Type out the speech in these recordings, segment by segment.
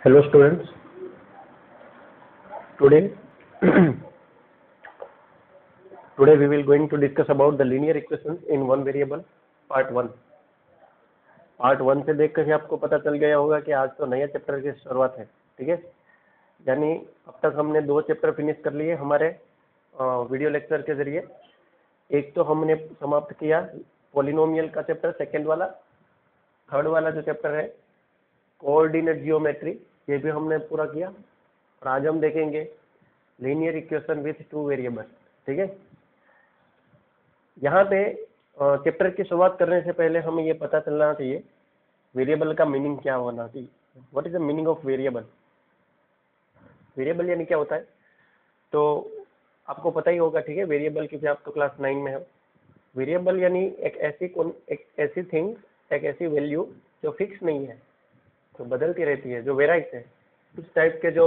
Hello students, today today we will going to discuss about the linear equations in one variable part 1. Part 1 से देख कर ही आपको पता चल गया होगा कि आज तो नया चैप्टर की शुरुआत है, ठीक है। यानी अब तक हमने 2 चैप्टर फिनिश कर लिए हमारे वीडियो लेक्चर के जरिए। एक तो हमने समाप्त किया पॉलिनोमियल का चैप्टर सेकंड वाला। थर्ड वाला जो चैप्टर है कोऑर्डिनेट जियोमेट्री, ये भी हमने पूरा किया। और आज हम देखेंगे लीनियर इक्वेशन विथ 2 वेरिएबल, ठीक है। यहाँ पे चैप्टर की शुरुआत करने से पहले हमें ये पता चलना चाहिए वेरिएबल का मीनिंग क्या होना चाहिए। What is the meaning of variable? Variable यानी क्या होता है तो आपको पता ही होगा, ठीक है। वेरिएबल क्योंकि आप तो क्लास 9 में हो। वेरिएबल यानी एक ऐसी थिंग, एक ऐसी वैल्यू जो फिक्स नहीं है, तो बदलती रहती है, जो वेराइज है। इस टाइप के जो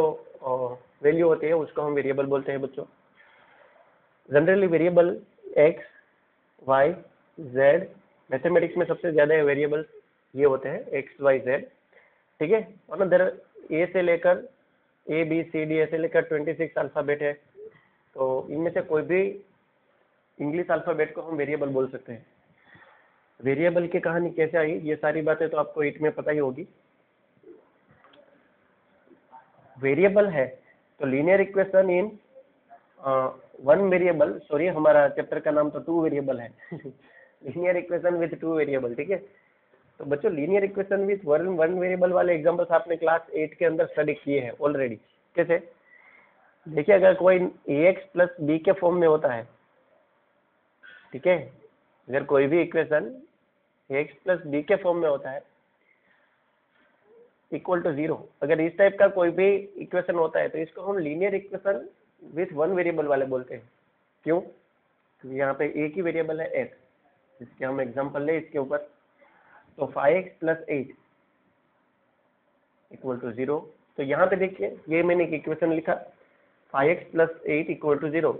वैल्यू होती है उसको हम वेरिएबल बोलते हैं बच्चों। Generally variable x, y, z, mathematics में सबसे ज्यादा वेरिएबल्स ये होते हैं एक्स, वाई, जेड, ठीक है। और अदर ए से लेकर ए बी सी डी ऐसे लेकर 26 अल्फाबेट है, तो इनमें से कोई भी इंग्लिश अल्फाबेट को हम वेरिएबल बोल सकते हैं। वेरिएबल की कहानी कैसे आई, ये सारी बातें तो आपको 8 में पता ही होगी। वेरिएबल है तो linear equation in one variable, sorry हमारा चैप्टर का नाम तो 2 वेरिएबल है। लीनियर इक्वेशन विथ 2 वेरिएबल, ठीक है। तो बच्चों linear equation with one variable वाले एग्जांपल्स आपने क्लास 8 के अंदर स्टडी किए हैं ऑलरेडी। कैसे? देखिए, अगर कोई ax प्लस बी के फॉर्म में होता है, ठीक है, अगर कोई भी इक्वेशन ax प्लस बी के फॉर्म में होता है इक्वल टू 0, अगर इस टाइप का कोई भी इक्वेशन होता है तो इसको हम linear equation with one variable वाले बोलते हैं। क्यों? क्योंकि यहाँ पे एक ही वेरिएबल है x, जिसके हम एग्जांपल ले इसके ऊपर। तो 5x प्लस 8 इक्वल टू 0। तो यहाँ पे देखिए, ये मैंने एक इक्वेशन लिखा 5x प्लस 8 इक्वल टू 0।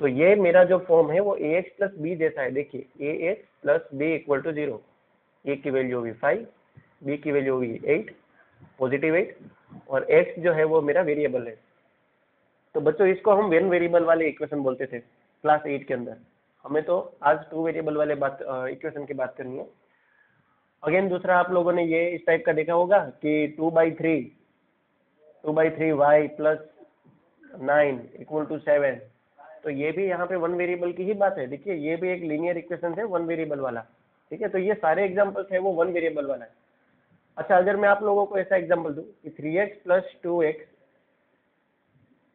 तो ये मेरा जो फॉर्म है वो ax प्लस बी जैसा है। देखिए ax plus b equal to 0, a की वैल्यू होगी 5, बी की वैल्यू होगी 8, पॉजिटिव 8, और x जो है वो मेरा वेरिएबल है। तो बच्चों इसको हम वन वेरिएबल वाले इक्वेशन बोलते थे क्लास 8 के अंदर। हमें तो आज 2 वेरिएबल वाले इक्वेशन की बात करनी है। अगेन दूसरा, आप लोगों ने ये इस टाइप का देखा होगा कि 2/3 वाई प्लस 9 इक्वल टू 7। तो ये भी यहाँ पे वन वेरिएबल की ही बात है। देखिए, ये भी एक लीनियर इक्वेशन है वन वेरिएबल वाला, ठीक है। तो ये सारे एग्जाम्पल्स है वो वन वेरिएबल वाला है। अच्छा, अगर मैं आप लोगों को ऐसा एग्जाम्पल दूं कि 3x plus 2x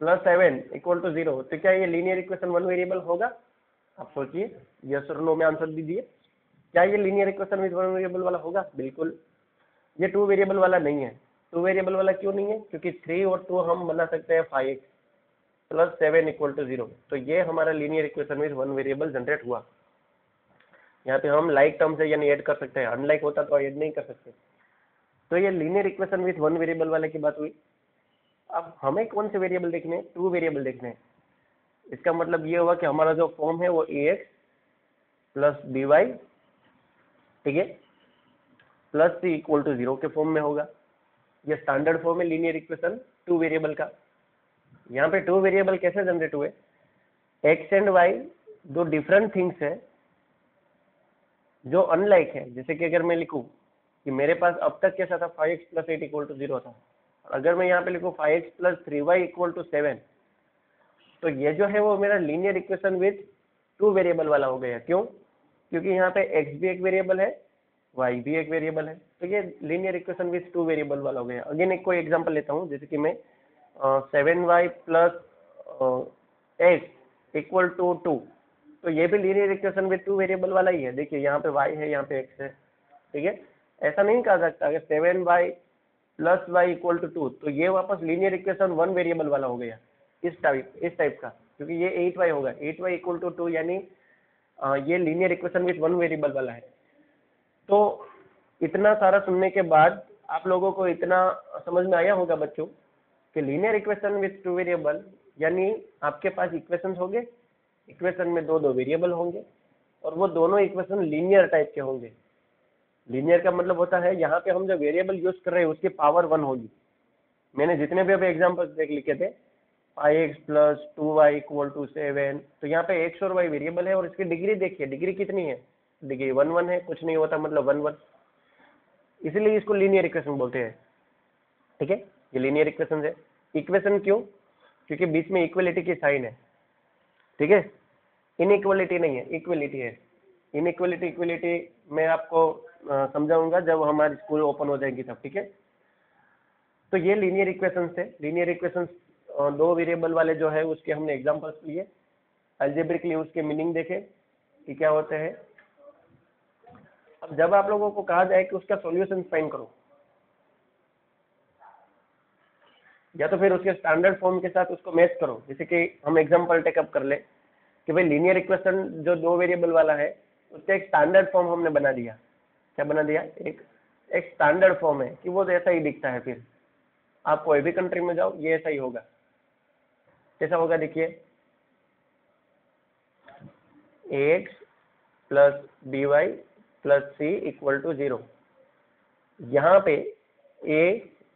plus 7 equal to 0, तो क्या ये लीनियर इक्वेशन वन वेरिएबल होगा? आप सोचिए, यस और नो में आंसर दीजिए। क्या ये linear equation with one variable वाला होगा? बिल्कुल। ये 2 वेरिएबल वाला नहीं है। 2 वेरिएबल वाला क्यों नहीं है? क्योंकि 3 और 2 हम बना सकते हैं 5x प्लस 7 इक्वल टू 0। तो ये हमारा linear equation with one variable generate हुआ। यहाँ पे हम लाइक टर्म से यानी ऐड कर सकते हैं, अनलाइक होता तो ऐड नहीं कर सकते। तो ये linear equation with one variable वाले की बात हुई। अब हमें कौन से वेरिएबल देखने हैं? 2 वेरिएबल देखने हैं। इसका मतलब ये हुआ कि हमारा जो फॉर्म है वो ax प्लस बी वाई, ठीक है, प्लस सी इक्वल टू 0 के फॉर्म में होगा। ये स्टैंडर्ड फॉर्म है लीनियर इक्वेशन 2 वेरिएबल का। यहाँ पे 2 वेरिएबल कैसे जनरेट हुए? x एंड y दो डिफरेंट थिंग्स है जो अनलाइक है। जैसे कि अगर मैं लिखूं कि मेरे पास अब तक कैसा था, 5x प्लस 8 इक्वल टू 0 था। अगर मैं यहाँ पे लिखूं 5x plus 3y equal to 7, तो ये जो है वो मेरा लीनियर इक्वेशन विथ 2 वेरिएबल वाला हो गया। क्यों? क्योंकि यहाँ पे x भी एक वेरिएबल है, y भी एक वेरिएबल है, तो ये लीनियर इक्वेशन विथ 2 वेरिएबल वाला हो गया। अगेन एक कोई एग्जांपल लेता हूँ, जैसे कि मैं 7y plus x equal to 2, तो ये भी लीनियर इक्वेशन विथ 2 वेरिएबल वाला ही है। देखिए, यहाँ पे y है, यहाँ पे x है, ठीक है। ऐसा नहीं कहा सकता अगर 7y plus Y equal to 2, तो ये वापस लीनियर इक्वेशन वन वेरिएबल वाला हो गया इस टाइप का, क्योंकि ये 8y होगा, 8y इक्वल टू 2, यानी ये linear equation with one variable वाला है। तो इतना सारा सुनने के बाद आप लोगों को इतना समझ में आया होगा बच्चों कि लीनियर इक्वेशन विथ 2 वेरिएबल यानी आपके पास इक्वेशन होंगे, इक्वेशन में 2 वेरिएबल होंगे और वो दोनों इक्वेशन लीनियर टाइप के होंगे। लीनियर का मतलब होता है यहाँ पे हम जो वेरिएबल यूज कर रहे हैं उसकी पावर 1 होगी। मैंने जितने भी अभी एग्जाम्पल्स देख लिखे थे 5x plus 2y equal to 7, तो यहाँ पे x और y वेरिएबल है और इसकी डिग्री देखिए, डिग्री कितनी है, डिग्री 1 1 है, कुछ नहीं होता मतलब 1 1, इसीलिए इसको लीनियर इक्वेशन बोलते हैं। ठीक है, ये लीनियर इक्वेशन है। इक्वेशन क्यों? क्योंकि बीच में इक्वलिटी की साइन है। ठीक है, इनइक्वलिटी नहीं है, इक्वलिटी है। इनइक्वलिटी इक्वलिटी मैं आपको समझाऊंगा जब हमारी स्कूल ओपन हो जाएगी तब। ठीक है, तो ये लीनियर इक्वेशंस है। लीनियर इक्वेशंस दो वेरिएबल वाले जो है उसके हमने एग्जांपल्स लिए, अलजेब्रिकली उसके मीनिंग देखे कि क्या होते हैं। अब जब आप लोगों को कहा जाए कि उसका सॉल्यूशन फाइंड करो, या तो फिर उसके स्टैंडर्ड फॉर्म के साथ उसको मैच करो, जैसे कि हम एग्जांपल टेकअप कर ले कि भाई लीनियर इक्वेशन जो दो वेरिएबल वाला है उसका एक स्टैंडर्ड फॉर्म हमने बना दिया। क्या बना दिया? एक स्टैंडर्ड फॉर्म है कि वो ऐसा ही दिखता है। फिर आप कोई भी कंट्री में जाओ ये ऐसा ही होगा। कैसा होगा? देखिए, ax plus b y plus c equal to 0। यहाँ पे a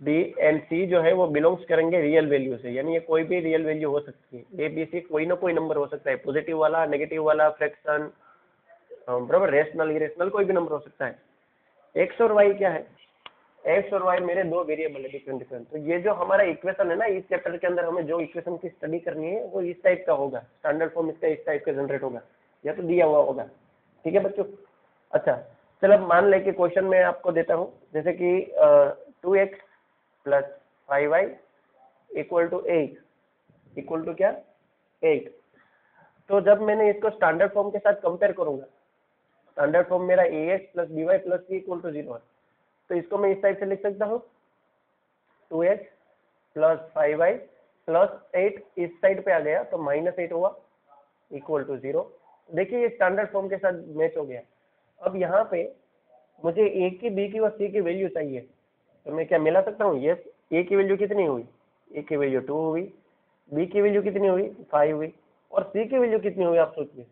b एंड c जो है वो बिलोंग्स करेंगे रियल वैल्यू से, यानी ये कोई भी रियल वैल्यू हो सकती है। a b c कोई ना कोई नंबर हो सकता है, पॉजिटिव वाला, नेगेटिव वाला, फ्रैक्शन, बराबर, रेशनल, इरेशनल, कोई भी नंबर हो सकता है। x और y क्या है? एक्स और वाई मेरे दो वेरिएबल है डिफरेंट डिफरेंट। तो ये जो हमारा इक्वेशन है ना, इस चैप्टर के अंदर हमें जो इक्वेशन की स्टडी करनी है वो इस टाइप का होगा। स्टैंडर्ड फॉर्म इसका इस टाइप का जनरेट होगा या तो दिया हुआ होगा। ठीक है बच्चों? अच्छा, चलो अब मान लें कि क्वेश्चन मैं आपको देता हूँ, जैसे कि 2x plus 5y equal to 8 equal to क्या? 8। तो जब मैंने इसको स्टैंडर्ड फॉर्म के साथ कंपेयर करूंगा, स्टैंडर्ड फॉर्म मेरा ax plus by plus c equal to 0 है, तो इसको मैं इस टाइप से लिख सकता हूँ 2x प्लस 5y प्लस 8, इस साइड पे आ गया तो -8 हुआ इक्वल टू 0। देखिए ये स्टैंडर्ड फॉर्म के साथ मैच हो गया। अब यहाँ पे मुझे a की, b की और c की वैल्यू चाहिए, तो मैं क्या मिला सकता हूँ? यस। a की वैल्यू कितनी हुई? a की वैल्यू 2 हुई, b की वैल्यू कितनी हुई? 5 हुई, और c की वैल्यू कितनी हुई आप सोचिए।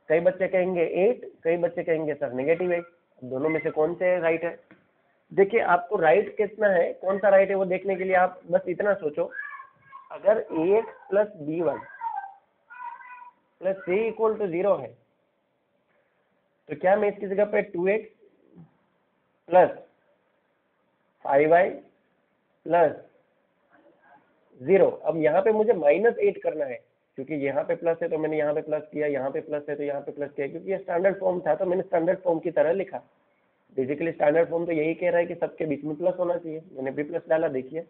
कई बच्चे कहेंगे 8, कई बच्चे कहेंगे सर -8। दोनों में से कौन से राइट है? देखिए आपको राइट कितना है, कौन सा राइट है वो देखने के लिए आप बस इतना सोचो, अगर ax plus b y plus c equal to 0 है तो क्या मैं इसकी जगह पे 2x प्लस 5y प्लस 0, अब यहाँ पे मुझे -8 करना है, क्योंकि यहाँ पे प्लस है तो मैंने यहाँ पे प्लस किया, यहाँ पे प्लस है तो यहाँ पे प्लस किया, क्योंकि ये स्टैंडर्ड फॉर्म था तो मैंने स्टैंडर्ड फॉर्म की तरह लिखा। बेसिकली स्टैंडर्ड फॉर्म तो यही कह रहा है कि सबके बीच में प्लस होना चाहिए, मैंने भी प्लस डाला। देखिए,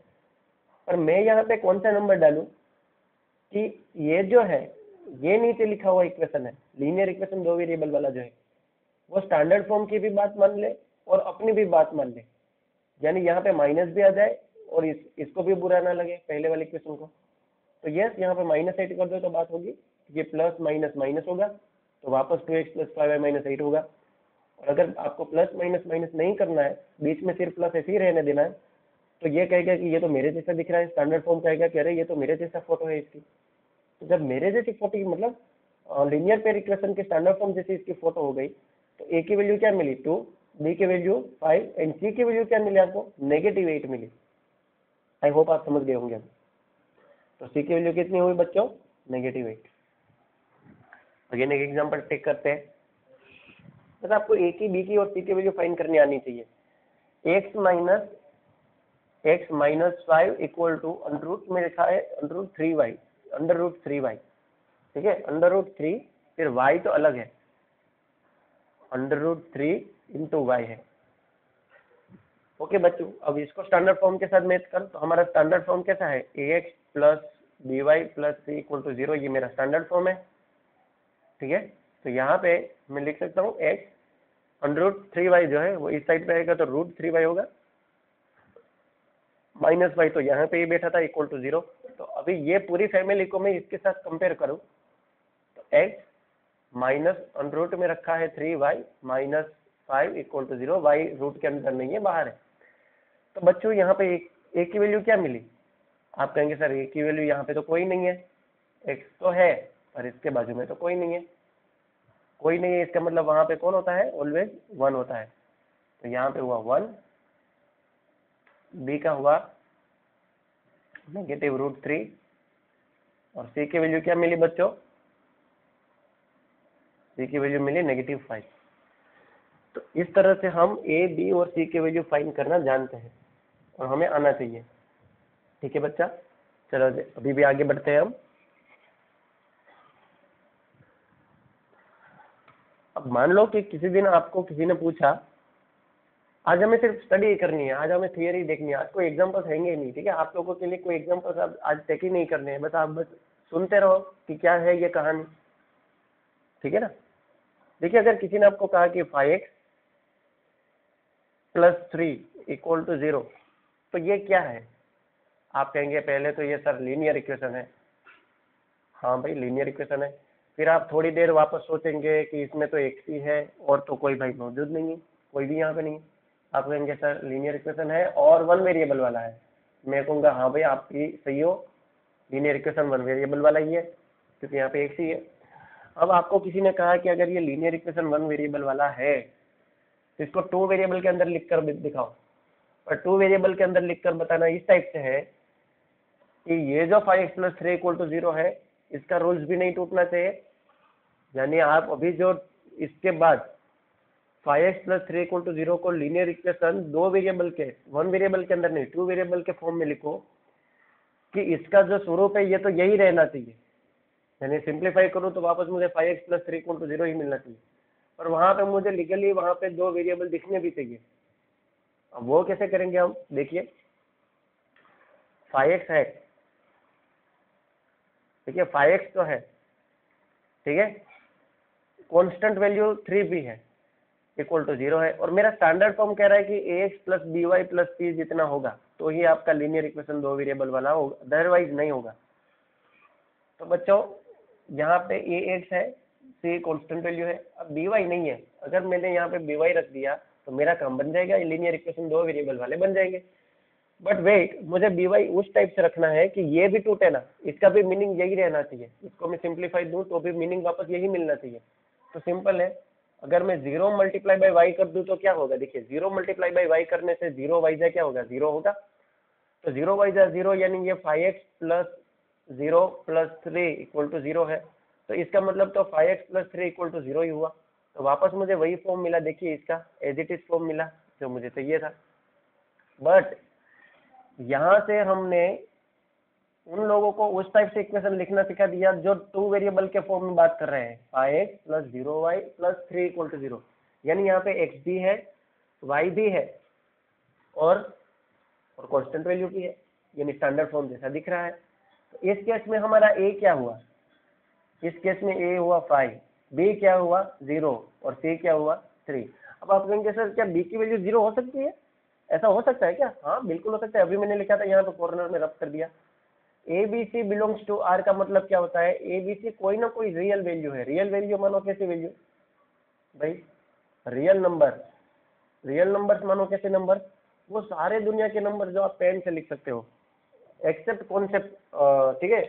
पर मैं यहाँ पे कौन सा नंबर डालूं कि ये जो है ये नीचे लिखा हुआ इक्वेशन है, लीनियर इक्वेशन दो वेरिएबल वाला जो है, वो स्टैंडर्ड फॉर्म की भी बात मान ले और अपनी भी बात मान ले, यानी यहाँ पे माइनस भी आ जाए और इसको भी बुरा ना लगे पहले वाले इक्वेशन को। तो यस, यहाँ पे -8 कर दो तो बात होगी, ये प्लस माइनस माइनस होगा तो वापस 2x प्लस 5y माइनस 8 होगा। और अगर आपको प्लस माइनस माइनस नहीं करना है, बीच में सिर्फ प्लस ऐसे ही रहने देना है, तो ये कहेगा कि ये तो मेरे जैसा दिख रहा है। स्टैंडर्ड फॉर्म कहेगा कि अरे ये तो मेरे जैसा फोटो है इसकी। तो जब मेरे जैसी फोटो मतलब लीनियर पेयर इक्वेशन के स्टैंडर्ड फॉर्म जैसी इसकी फोटो हो गई, तो a की वैल्यू क्या मिली? 2, b की वैल्यू 5 एंड c की वैल्यू क्या मिली आपको? -8 मिली। आई होप आप समझ गए होंगे। तो c की वैल्यू कितनी हुई बच्चों? -8। अगेन एक एग्जांपल टेक करते हैं, बस आपको a की, b की और c की वैल्यू फाइंड करनी आनी चाहिए। x माइनस 5 इक्वल टू √ में लिखा है √3y, √3y। ठीक है, √3, फिर y तो अलग है, √3 इंटू वाई है। ओके बच्चों, अब इसको स्टैंडर्ड फॉर्म के साथ मैच कर, तो हमारा स्टैंडर्ड फॉर्म कैसा है? ax plus b y plus c equal to 0, ये मेरा स्टैंडर्ड फॉर्म है। ठीक है, तो यहाँ पे मैं लिख सकता हूँ x √3y जो है वो इस साइड पे आएगा तो √3y होगा, माइनस वाई तो यहाँ पे ही बैठा था इक्वल टू 0। तो अभी ये पूरी फैमिली को मैं इसके साथ कंपेयर करूँ तो x माइनस √ में रखा है 3y minus 5 equal to 0, y root के अंदर नहीं है, बाहर है। तो बच्चों यहाँ पे a की वैल्यू क्या मिली? आप कहेंगे सर a की वैल्यू यहाँ पे तो कोई नहीं है, x तो है पर इसके बाजू में तो कोई नहीं है। कोई नहीं है इसका मतलब वहां पे कौन होता है? ऑलवेज 1 होता है। तो यहाँ पे हुआ 1, बी का हुआ -√3 और सी की वैल्यू क्या मिली बच्चों? सी की वैल्यू मिली -5। तो इस तरह से हम ए, बी और सी की वैल्यू फाइंड करना जानते हैं और हमें आना चाहिए। ठीक है बच्चा, चलो अभी भी आगे बढ़ते हैं हम। अब मान लो कि किसी दिन आपको किसी ने पूछा, आज हमें सिर्फ स्टडी करनी है, आज हमें थियरी देखनी है, आज कोई एग्जांपल्स हैंगे नहीं, ठीक है? आप लोगों के लिए कोई एग्जांपल्स आज टेक ही नहीं करने हैं, बस आप बस सुनते रहो कि क्या है ये कहानी, ठीक है ना? देखिए, अगर किसी ने आपको कहा कि 5x + 3 = 0, तो ये क्या है? आप कहेंगे पहले तो ये सर लीनियर इक्वेशन है। हाँ भाई, लीनियर इक्वेशन है। फिर आप थोड़ी देर वापस सोचेंगे कि इसमें तो x ही है और तो कोई भाई मौजूद नहीं है, कोई भी यहाँ पे नहीं। आप कहेंगे सर लीनियर इक्वेशन है और 1 वेरिएबल वाला है। मैं कहूँगा हाँ भाई, आप ही सही हो, लीनियर इक्वेशन 1 वेरिएबल वाला ही है क्योंकि यहाँ पे x ही है। अब आपको किसी ने कहा कि अगर ये लीनियर इक्वेशन 1 वेरिएबल वाला है तो इसको 2 वेरिएबल के अंदर लिख कर दिखाओ। और 2 वेरिएबल के अंदर लिख कर बताना इस टाइप से है कि ये जो 5x + 3 = 0 है, इसका रूल्स भी नहीं टूटना चाहिए। यानी आप अभी जो इसके बाद 5x + 3 = 0 को लीनियर इक्वेशन 2 वेरिएबल के, 1 वेरिएबल के अंदर नहीं, 2 वेरिएबल के फॉर्म में लिखो कि इसका जो स्वरूप है ये तो यही रहना चाहिए। यानी सिंप्लीफाई करूँ तो वापस मुझे 5x + 3 = 0 ही मिलना चाहिए, और वहां पे मुझे लीगली वहां पे 2 वेरिएबल दिखने भी चाहिए। अब वो कैसे करेंगे हम? देखिए, 5x है, ठीक है, 5x तो है, ठीक है, कांस्टेंट वैल्यू 3 भी है, = 0 है, और मेरा स्टैंडर्ड फॉर्म कह रहा है कि ax + by + c जितना होगा तो ही आपका लीनियर इक्वेशन 2 वेरिएबल वाला होगा, अदरवाइज नहीं होगा। तो बच्चों यहाँ पे ax है, c कांस्टेंट वैल्यू है, अब by नहीं है। अगर मैंने यहाँ पे by रख दिया तो मेरा काम बन जाएगा, लीनियर इक्वेशन 2 वेरिएबल वाले बन जाएंगे। बट वेट, मुझे by उस टाइप से रखना है कि ये भी टूटे ना, इसका भी मीनिंग यही रहना चाहिए। इसको मैं सिंप्लीफाई दूं तो भी मीनिंग वापस यही मिलना चाहिए। तो सिंपल है, अगर मैं 0 × y कर दूं तो क्या होगा? देखिए, 0 × y करने से 0 y क्या होगा? 0 होगा। तो 0 y 0, यानी ये 5x + 0 + 3 = 0 है। तो इसका मतलब तो 5x + 3 = 0 ही हुआ। तो वापस मुझे वही फॉर्म मिला, देखिए इसका एज इट इज फॉर्म मिला जो मुझे चाहिए था। बट यहाँ से हमने उन लोगों को उस टाइप से इक्वेशन लिखना सिखा दिया जो 2 वेरिएबल के फॉर्म में बात कर रहे हैं, 5x + 0y + 3 = 0। यानी यहाँ पे x भी है, y भी है और कांस्टेंट वैल्यू भी है, यानी स्टैंडर्ड फॉर्म जैसा दिख रहा है। तो इस केस में हमारा a क्या हुआ? इस केस में a हुआ 5, b क्या हुआ? 0 और c क्या हुआ? 3। अब आप कहेंगे सर क्या b की वैल्यू 0 हो सकती है? ऐसा हो सकता है क्या? हाँ बिल्कुल हो सकता है। अभी मैंने लिखा था यहाँ पे कॉर्नर में रब कर दिया। ABC बिलोंग्स टू R का मतलब क्या होता है? ABC कोई ना कोई रियल वैल्यू है। रियल वैल्यू मानो कैसी वैल्यू भाई? Real number. रियल नंबर्स मानो कैसे नंबर? वो सारे दुनिया के नंबर जो आप पेन से लिख सकते हो, एक्सेप्ट कॉन्सेप्ट, ठीक है,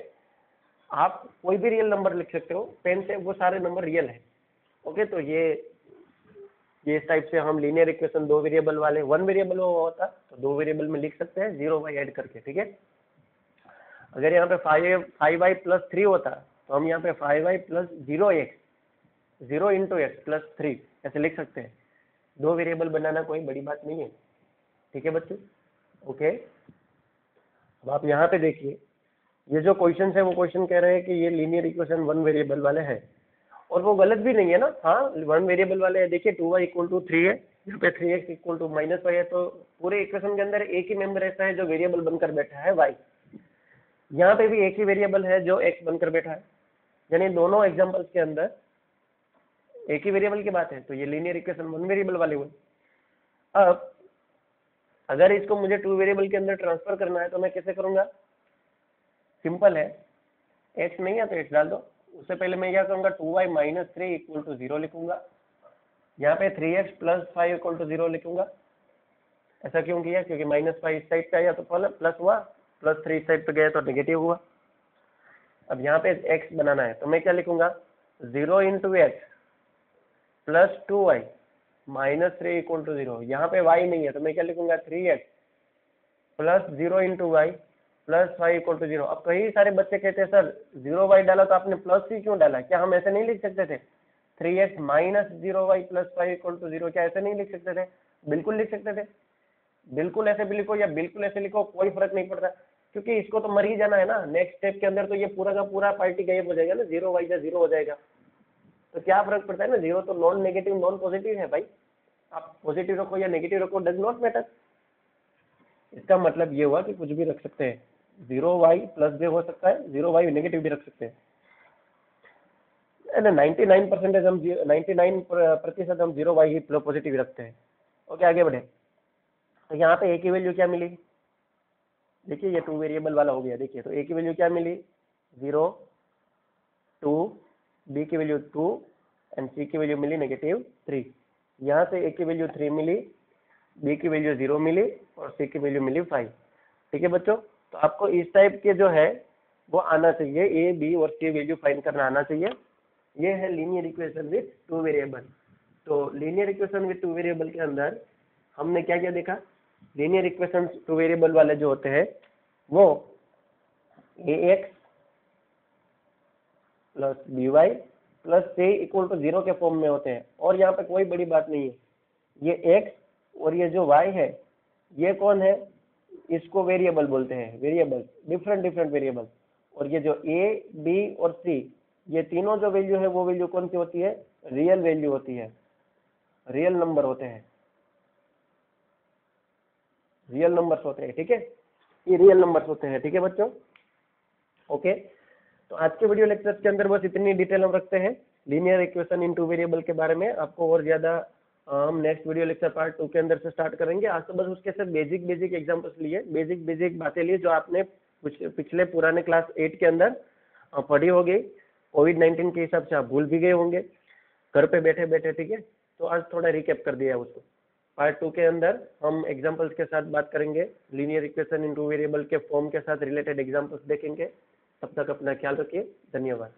आप कोई भी रियल नंबर लिख सकते हो पेन से, वो सारे नंबर रियल है। ओके, तो ये इस टाइप से हम लीनियर इक्वेशन 2 वेरिएबल वाले, 1 वेरिएबल होता तो 2 वेरिएबल में लिख सकते हैं 0y ऐड करके, ठीक है। अगर यहाँ पे 5y + 3 होता तो हम यहाँ पे 5y + 0x 0 × x + 3 ऐसे लिख सकते हैं। 2 वेरिएबल बनाना कोई बड़ी बात नहीं है, ठीक है बच्चों। ओके, अब आप यहाँ पे देखिए, ये जो क्वेश्चन है वो क्वेश्चन कह रहे हैं कि ये लीनियर इक्वेशन 1 वेरिएबल वाले हैं, और वो गलत भी नहीं है ना। हाँ, 1 वेरिएबल वाले हैं। देखिए 2y = 3 है, यहाँ पे 3x = -y है, तो पूरे इक्वेशन के अंदर एक ही मेंबर ऐसा है जो वेरिएबल बनकर बैठा है y। यहाँ पे भी एक ही वेरिएबल है जो x बनकर बैठा है, यानी दोनों एग्जांपल्स के अंदर एक ही वेरिएबल की बात है। तो ये लीनियर इक्वेशन 1 वेरिएबल वाले हुए। अब अगर इसको मुझे 2 वेरिएबल के अंदर ट्रांसफर करना है तो मैं कैसे करूंगा? सिंपल है, x नहीं है तो x डाल दो। उससे पहले मैं क्या करूंगा? 2y - 3 = 0 लिखूंगा। यहाँ पे 3x + 5 = 0 लिखूंगा। ऐसा क्यों किया? क्योंकि -5 इस साइड पे आया तो प्लस हुआ, +3 इस साइड पे गया तो नेगेटिव हुआ। अब यहाँ पे x बनाना है तो मैं क्या लिखूंगा? 0 × x + 2y -3 इक्वल टू 0। यहाँ पे y नहीं है तो मैं क्या लिखूंगा 3x plus 0 into y plus 5 equal to 0। अब कई सारे बच्चे कहते हैं सर 0y डाला तो आपने प्लस c क्यों डाला, क्या हम ऐसे नहीं लिख सकते थे 3x minus 0y plus 5 equal to 0, क्या ऐसे नहीं लिख सकते थे? बिल्कुल लिख सकते थे। बिल्कुल ऐसे भी लिखो या बिल्कुल ऐसे लिखो, कोई फर्क नहीं पड़ता, क्योंकि इसको तो मर ही जाना है ना। नेक्स्ट स्टेप के अंदर तो ये पूरा का पूरा पार्टी गायब हो जाएगा ना, 0y का 0 हो जाएगा, तो क्या फर्क पड़ता है ना। 0 तो नॉन नेगेटिव नॉन पॉजिटिव है भाई, आप पॉजिटिव रखो या नेगेटिव रखो, डज नॉट मैटर। इसका मतलब ये हुआ कि कुछ भी रख सकते हैं, 0y प्लस भी हो सकता है, 0y नेगेटिव भी रख सकते हैं। 99% हम 99% हम 0y ही पॉजिटिव रखते हैं। ओके आगे बढ़े। तो यहाँ पे a की वैल्यू क्या मिली, देखिए ये 2 वेरिएबल वाला हो गया। देखिए तो a की वैल्यू क्या मिली 0 2, b की वैल्यू 2 एंड c की वैल्यू मिली -3। यहाँ से a की वैल्यू 3 मिली, b की वैल्यू 0 मिली और c की वैल्यू मिली 5। ठीक है बच्चों, तो आपको इस टाइप के जो है वो आना चाहिए, a b और c वैल्यू फाइंड करना आना चाहिए। ये है लीनियर इक्वेशन विथ 2 वेरिएबल। तो लीनियर इक्वेशन विथ 2 वेरिएबल के अंदर हमने क्या क्या देखा, लीनियर इक्वेशन 2 वेरिएबल वाले जो होते हैं वो ax plus by plus c equal to 0 के फॉर्म में होते हैं। और यहाँ पे कोई बड़ी बात नहीं है, ये x और ये जो y है ये कौन है, इसको वेरिएबल बोलते हैं, वेरिएबल डिफरेंट वेरिएबल। और ये जो a b और c ये तीनों जो वैल्यू है वो वैल्यू कौन सी होती है, रियल वैल्यू होती है, रियल नंबर होते हैं, रियल नंबर्स होते हैं। ठीक है, ये रियल नंबर्स होते हैं। ठीक है बच्चों, ओके। तो आज के वीडियो लेक्चर्स के अंदर बस इतनी डिटेल हम रखते हैं लीनियर इक्वेशन इन 2 वेरिएबल के बारे में। आपको और ज्यादा हम नेक्स्ट वीडियो लेक्चर पार्ट 2 के अंदर से स्टार्ट करेंगे। आज तो बस उसके साथ बेसिक एग्जांपल्स लिए, बेसिक बातें लिए जो आपने पिछले पुराने क्लास 8 के अंदर पढ़ी होगी। कोविड-19 के हिसाब से आप भूल भी गए होंगे घर पे बैठे बैठे। ठीक है, तो आज थोड़ा रिकैप कर दिया उसको। पार्ट 2 के अंदर हम एग्जांपल्स के साथ बात करेंगे, लीनियर इक्वेशन इन 2 वेरिएबल के फॉर्म के साथ रिलेटेड एग्जांपल्स देखेंगे। तब तक अपना ख्याल रखिए, धन्यवाद।